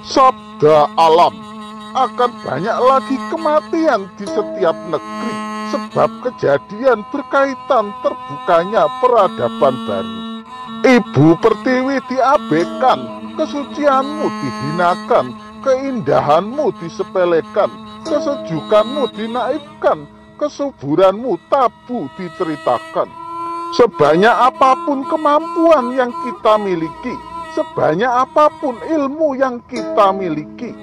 Sabda alam, akan banyak lagi kematian di setiap negeri, sebab kejadian berkaitan terbukanya peradaban baru. Ibu Pertiwi diabaikan, kesucianmu dihinakan, keindahanmu disepelekan, kesejukanmu dinaifkan, kesuburanmu tabu diceritakan. Sebanyak apapun kemampuan yang kita miliki, sebanyak apapun ilmu yang kita miliki,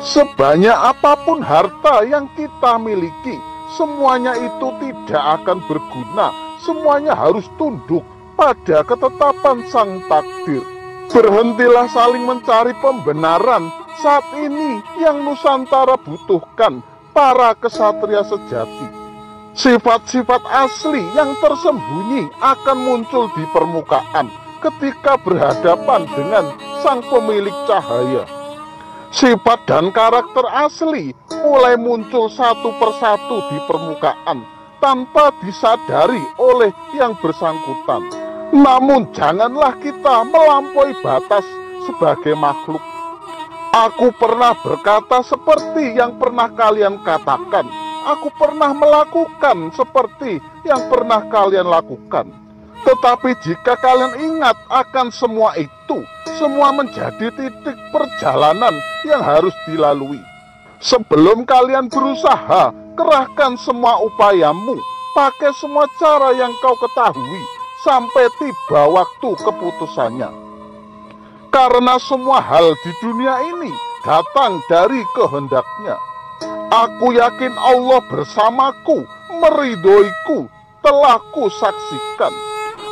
sebanyak apapun harta yang kita miliki, semuanya itu tidak akan berguna. Semuanya harus tunduk pada ketetapan sang takdir. Berhentilah saling mencari pembenaran. Saat ini yang Nusantara butuhkan para kesatria sejati. Sifat-sifat asli yang tersembunyi akan muncul di permukaan ketika berhadapan dengan sang pemilik cahaya. Sifat dan karakter asli mulai muncul satu persatu di permukaan tanpa disadari oleh yang bersangkutan. Namun janganlah kita melampaui batas sebagai makhluk. Aku pernah berkata seperti yang pernah kalian katakan. Aku pernah melakukan seperti yang pernah kalian lakukan. Tetapi jika kalian ingat akan semua itu, semua menjadi titik perjalanan yang harus dilalui. Sebelum kalian berusaha, kerahkan semua upayamu, pakai semua cara yang kau ketahui, sampai tiba waktu keputusannya. Karena semua hal di dunia ini datang dari kehendaknya. Aku yakin Allah bersamaku, meridhoiku, telah kusaksikan.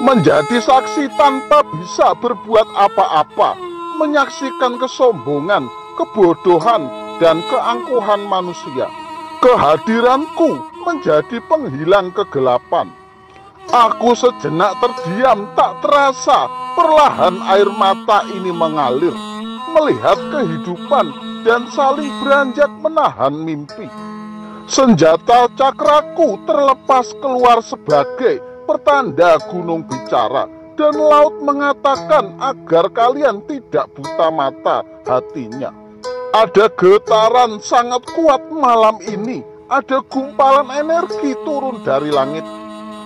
Menjadi saksi tanpa bisa berbuat apa-apa, menyaksikan kesombongan, kebodohan, dan keangkuhan manusia. Kehadiranku menjadi penghilang kegelapan. Aku sejenak terdiam, tak terasa perlahan air mata ini mengalir, melihat kehidupan dan saling beranjak menahan mimpi. Senjata cakraku terlepas keluar sebagai pertanda gunung bicara, dan laut mengatakan agar kalian tidak buta mata hatinya. Ada getaran sangat kuat malam ini, ada gumpalan energi turun dari langit.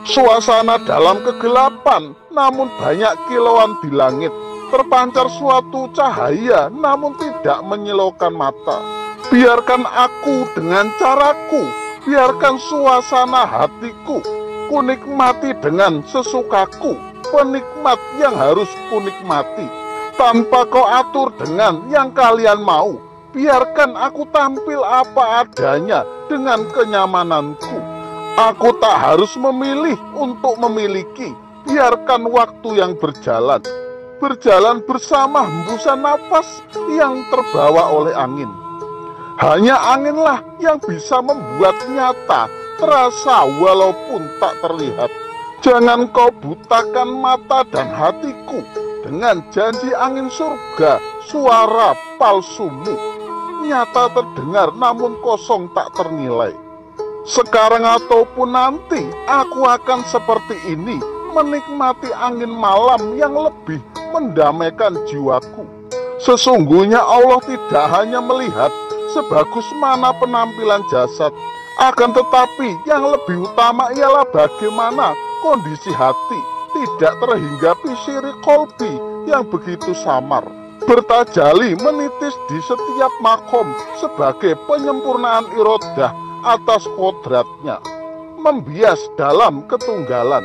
Suasana dalam kegelapan, namun banyak kilauan di langit. Terpancar suatu cahaya, namun tidak menyilaukan mata. Biarkan aku dengan caraku, biarkan suasana hatiku, kunikmati dengan sesukaku, penikmat yang harus kunikmati. Tanpa kau atur dengan yang kalian mau, biarkan aku tampil apa adanya dengan kenyamananku. Aku tak harus memilih untuk memiliki, biarkan waktu yang berjalan. Berjalan bersama hembusan nafas yang terbawa oleh angin. Hanya anginlah yang bisa membuat nyata, terasa walaupun tak terlihat. Jangan kau butakan mata dan hatiku dengan janji angin surga, suara palsumu. Nyata terdengar namun kosong tak ternilai. Sekarang ataupun nanti aku akan seperti ini, menikmati angin malam yang lebih mendamaikan jiwaku. Sesungguhnya Allah tidak hanya melihat sebagus mana penampilan jasad, akan tetapi yang lebih utama ialah bagaimana kondisi hati, tidak terhinggapi syirik kolbi yang begitu samar. Bertajali menitis di setiap makom sebagai penyempurnaan irodah atas kodratnya, membias dalam ketunggalan.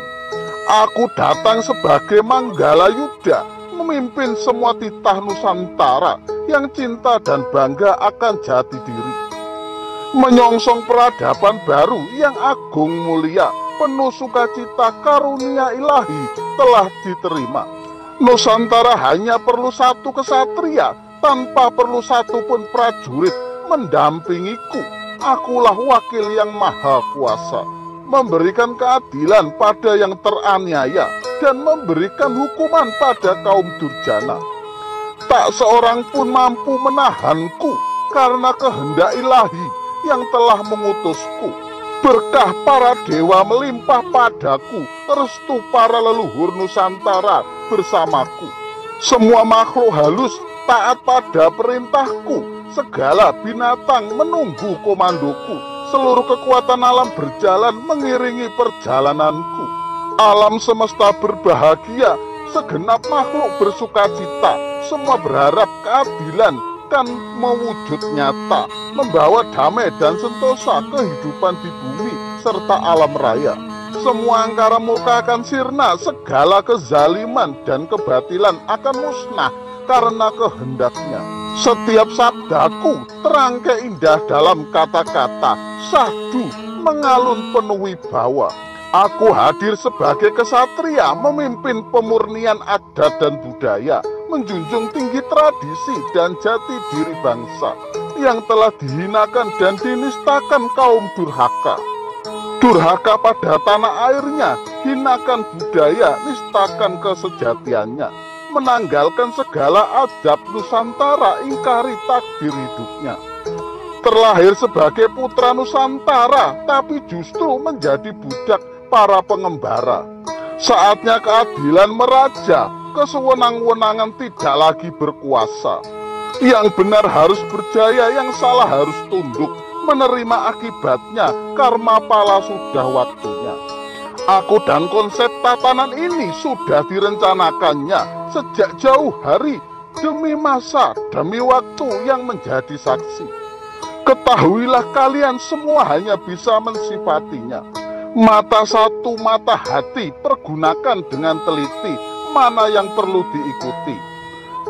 Aku datang sebagai Manggala Yuda, memimpin semua titah Nusantara yang cinta dan bangga akan jati diri. Menyongsong peradaban baru yang agung mulia, penuh sukacita karunia ilahi telah diterima. Nusantara hanya perlu satu kesatria, tanpa perlu satu pun prajurit mendampingiku. Akulah wakil yang maha kuasa, memberikan keadilan pada yang teraniaya dan memberikan hukuman pada kaum durjana. Tak seorang pun mampu menahanku karena kehendak ilahi yang telah mengutusku. Berkah para dewa melimpah padaku, restu para leluhur Nusantara bersamaku. Semua makhluk halus taat pada perintahku. Segala binatang menunggu komandoku. Seluruh kekuatan alam berjalan mengiringi perjalananku. Alam semesta berbahagia, segenap makhluk bersukacita. Semua berharap keadilan kan mewujud nyata, membawa damai dan sentosa kehidupan di bumi serta alam raya. Semua angkara murka akan sirna, segala kezaliman dan kebatilan akan musnah karena kehendaknya. Setiap sabdaku terangkai indah dalam kata-kata, sahdu mengalun penuh wibawa. Aku hadir sebagai kesatria, memimpin pemurnian adat dan budaya, menjunjung tinggi tradisi dan jati diri bangsa yang telah dihinakan dan dinistakan kaum durhaka. Durhaka pada tanah airnya, hinakan budaya, nistakan kesejatiannya, menanggalkan segala adab Nusantara, ingkari takdir hidupnya. Terlahir sebagai putra Nusantara, tapi justru menjadi budak para pengembara. Saatnya keadilan meraja, kesewenang-wenangan tidak lagi berkuasa. Yang benar harus berjaya, yang salah harus tunduk, menerima akibatnya, karma pala sudah waktunya. Aku dan konsep tatanan ini sudah direncanakannya sejak jauh hari, demi masa, demi waktu yang menjadi saksi. Ketahuilah kalian semua hanya bisa mensifatinya. Mata satu, mata hati, pergunakan dengan teliti mana yang perlu diikuti.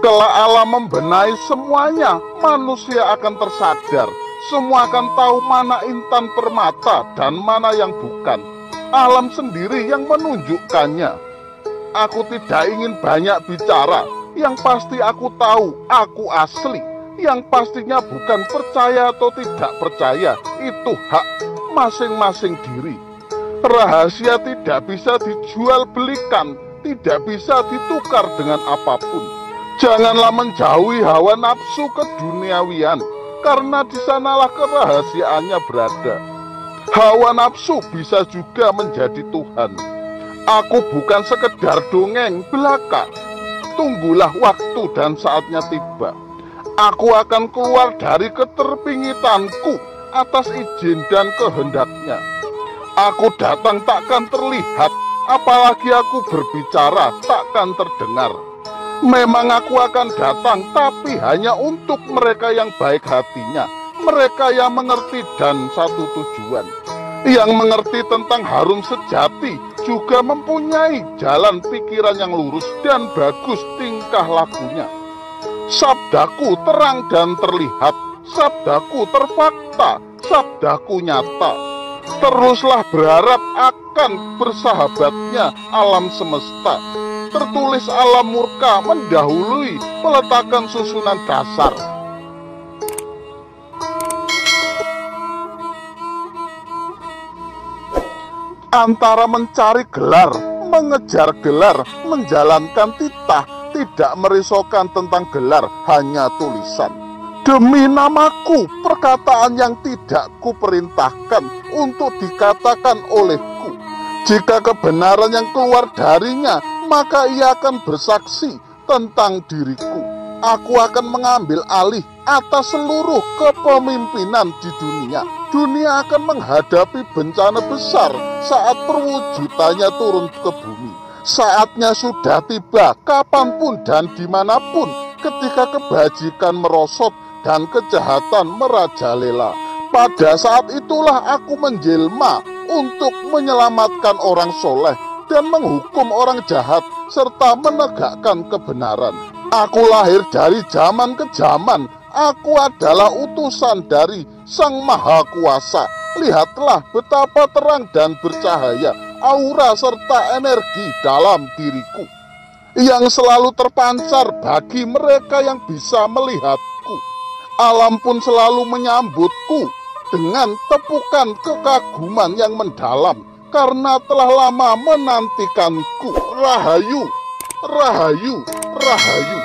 Kelak alam membenahi semuanya, manusia akan tersadar. Semua akan tahu mana intan permata dan mana yang bukan. Alam sendiri yang menunjukkannya. Aku tidak ingin banyak bicara. Yang pasti aku tahu, aku asli. Yang pastinya bukan percaya atau tidak percaya. Itu hak masing-masing diri. Rahasia tidak bisa dijual belikan, tidak bisa ditukar dengan apapun. Janganlah menjauhi hawa nafsu keduniawian, karena di sanalah kerahasiaannya berada. Hawa nafsu bisa juga menjadi Tuhan. Aku bukan sekedar dongeng belaka. Tunggulah waktu dan saatnya tiba. Aku akan keluar dari keterpingitanku atas izin dan kehendaknya. Aku datang takkan terlihat, apalagi aku berbicara takkan terdengar. Memang aku akan datang, tapi hanya untuk mereka yang baik hatinya, mereka yang mengerti dan satu tujuan, yang mengerti tentang harum sejati, juga mempunyai jalan pikiran yang lurus dan bagus tingkah lakunya. Sabdaku terang dan terlihat, sabdaku terfakta, sabdaku nyata. Teruslah berharap akan bersahabatnya alam semesta. Tertulis alam murka mendahului peletakan susunan dasar. Antara mencari gelar, mengejar gelar, menjalankan titah, tidak merisaukan tentang gelar, hanya tulisan. Demi namaku, perkataan yang tidak kuperintahkan untuk dikatakan olehku. Jika kebenaran yang keluar darinya, maka ia akan bersaksi tentang diriku. Aku akan mengambil alih atas seluruh kepemimpinan di dunia. Dunia akan menghadapi bencana besar saat perwujudannya turun ke bumi. Saatnya sudah tiba, kapanpun dan dimanapun, ketika kebajikan merosot dan kejahatan merajalela. Pada saat itulah aku menjelma untuk menyelamatkan orang soleh dan menghukum orang jahat serta menegakkan kebenaran. Aku lahir dari zaman ke zaman. Aku adalah utusan dari Sang Maha Kuasa. Lihatlah betapa terang dan bercahaya aura serta energi dalam diriku, yang selalu terpancar bagi mereka yang bisa melihatku. Alam pun selalu menyambutku dengan tepukan kekaguman yang mendalam, karena telah lama menantikanku. Rahayu, rahayu, rahayu.